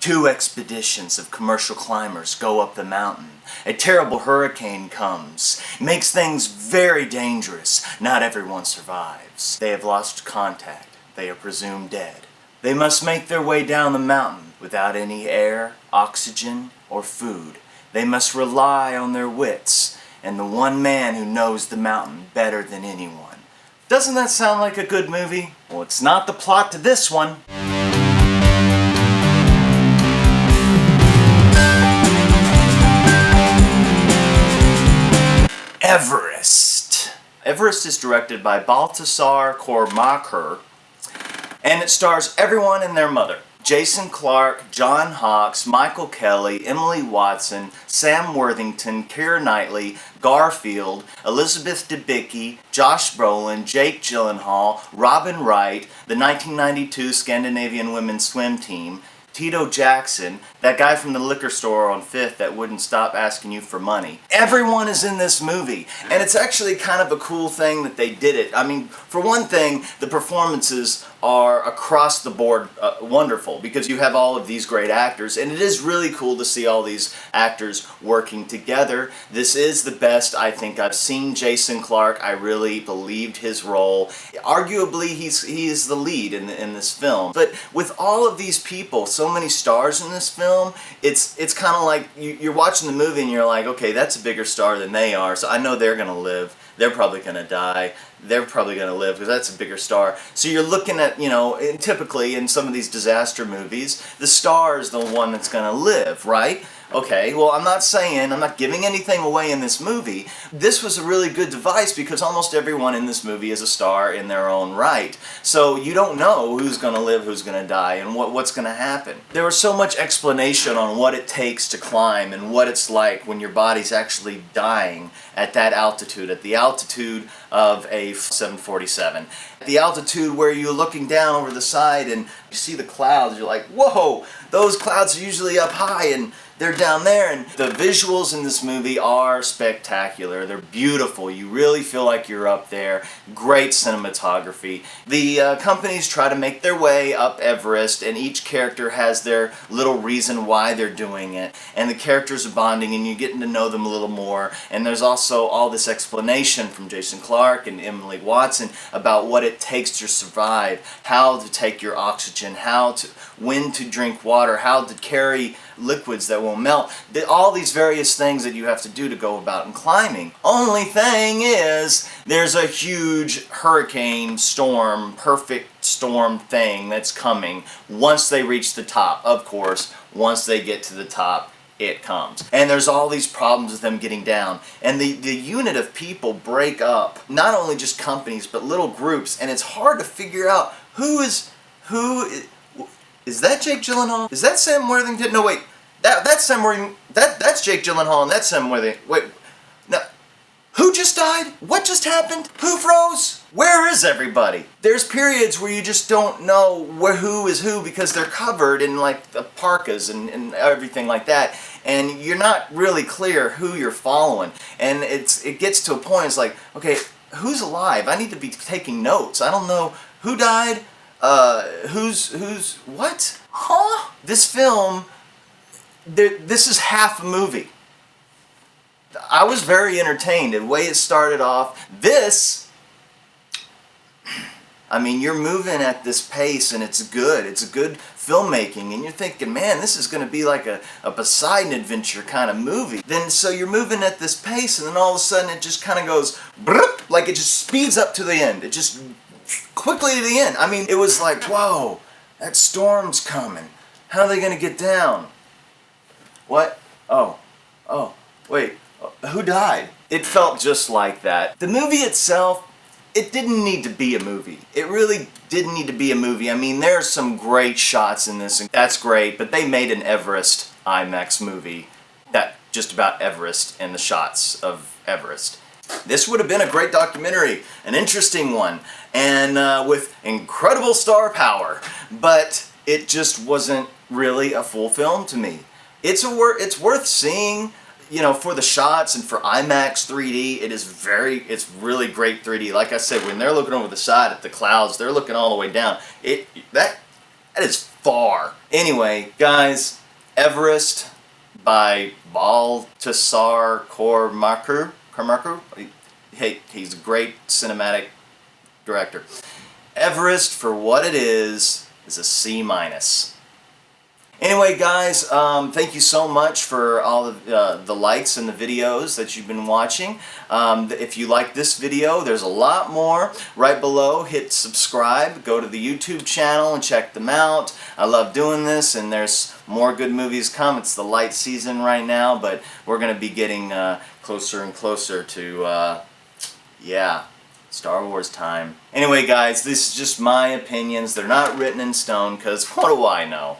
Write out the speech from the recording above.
Two expeditions of commercial climbers go up the mountain. A terrible hurricane comes, makes things very dangerous. Not everyone survives. They have lost contact. They are presumed dead. They must make their way down the mountain without any air, oxygen, or food. They must rely on their wits and the one man who knows the mountain better than anyone. Doesn't that sound like a good movie? Well, it's not the plot to this one. Everest. Everest is directed by Baltasar Kormacher, and it stars everyone and their mother. Jason Clarke, John Hawkes, Michael Kelly, Emily Watson, Sam Worthington, Keira Knightley, Garfield, Elizabeth Debicki, Josh Brolin, Jake Gyllenhaal, Robin Wright, the 1992 Scandinavian women's swim team, Tito Jackson, that guy from the liquor store on 5th that wouldn't stop asking you for money. Everyone is in this movie, and it's actually kind of a cool thing that they did it. I mean, for one thing, the performances are across the board wonderful because you have all of these great actors, and it is really cool to see all these actors working together. This is the best I think I've seen Jason Clarke. I really believed his role. Arguably, he is the lead in this film. But with all of these people, so many stars in this film, it's kind of like you're watching the movie and you're like, okay, that's a bigger star than they are, so I know they're going to live. They're probably going to die. They're probably going to live because that's a bigger star. So you're looking at, and typically in some of these disaster movies, the star is the one that's going to live, right? Okay, well, I'm not giving anything away in this movie. This was a really good device because almost everyone in this movie is a star in their own right. So you don't know who's going to live, who's going to die, and what's going to happen. There was so much explanation on what it takes to climb and what it's like when your body's actually dying at that altitude, at the altitude of a 747. The altitude where you're looking down over the side and you see the clouds, you're like, whoa, those clouds are usually up high and they're down there, and the visuals in this movie are spectacular. They're beautiful. You really feel like you're up there. Great cinematography. The companies try to make their way up Everest, and each character has their little reason why they're doing it. And the characters are bonding, and you're getting to know them a little more. And there's also all this explanation from Jason Clarke and Emily Watson about what it takes to survive, how to take your oxygen, when to drink water, how to carry liquids that won't melt. All these various things that you have to do to go about in climbing. Only thing is, there's a huge hurricane storm, perfect storm thing that's coming once they reach the top. Of course, once they get to the top, it comes. And there's all these problems with them getting down. And the unit of people break up, not only just companies, but little groups, and it's hard to figure out who is. Is that Jake Gyllenhaal? Is that Sam Worthington? No, wait. That's Sam Worthington. That's Jake Gyllenhaal, and that's Sam Worthington. Wait. No. Who just died? What just happened? Who froze? Where is everybody? There's periods where you just don't know who is who because they're covered in like the parkas and everything like that, and you're not really clear who you're following. And it gets to a point. It's like, okay, who's alive? I need to be taking notes. I don't know who died. Who's what? Huh? This film, this is half a movie. I was very entertained. The way it started off, you're moving at this pace and it's good. It's good filmmaking and you're thinking, man, this is going to be like a Poseidon adventure kind of movie. Then so you're moving at this pace and then all of a sudden it just kind of goes, like it just speeds up to the end. It just quickly to the end. It was like, whoa, that storm's coming. How are they going to get down? What? Oh, wait, who died? It felt just like that. The movie itself, it didn't need to be a movie. It really didn't need to be a movie. There are some great shots in this, and that's great, but they made an Everest IMAX movie, that just about Everest and the shots of Everest. This would have been a great documentary, an interesting one, and with incredible star power, but it just wasn't really a full film to me. It's worth seeing, for the shots and for IMAX 3D. It's really great 3D. Like I said, when they're looking over the side at the clouds, they're looking all the way down. That is far. Anyway, guys, Everest by Baltasar Kormakur. Hey, he's a great cinematic director. Everest, for what it is a C-. Anyway, guys, thank you so much for all of the likes and the videos that you've been watching. If you like this video, there's a lot more. Right below, hit subscribe. Go to the YouTube channel and check them out. I love doing this, and there's more good movies come. It's the light season right now, but we're going to be getting closer and closer to, yeah, Star Wars time. Anyway, guys, this is just my opinions. They're not written in stone, because what do I know?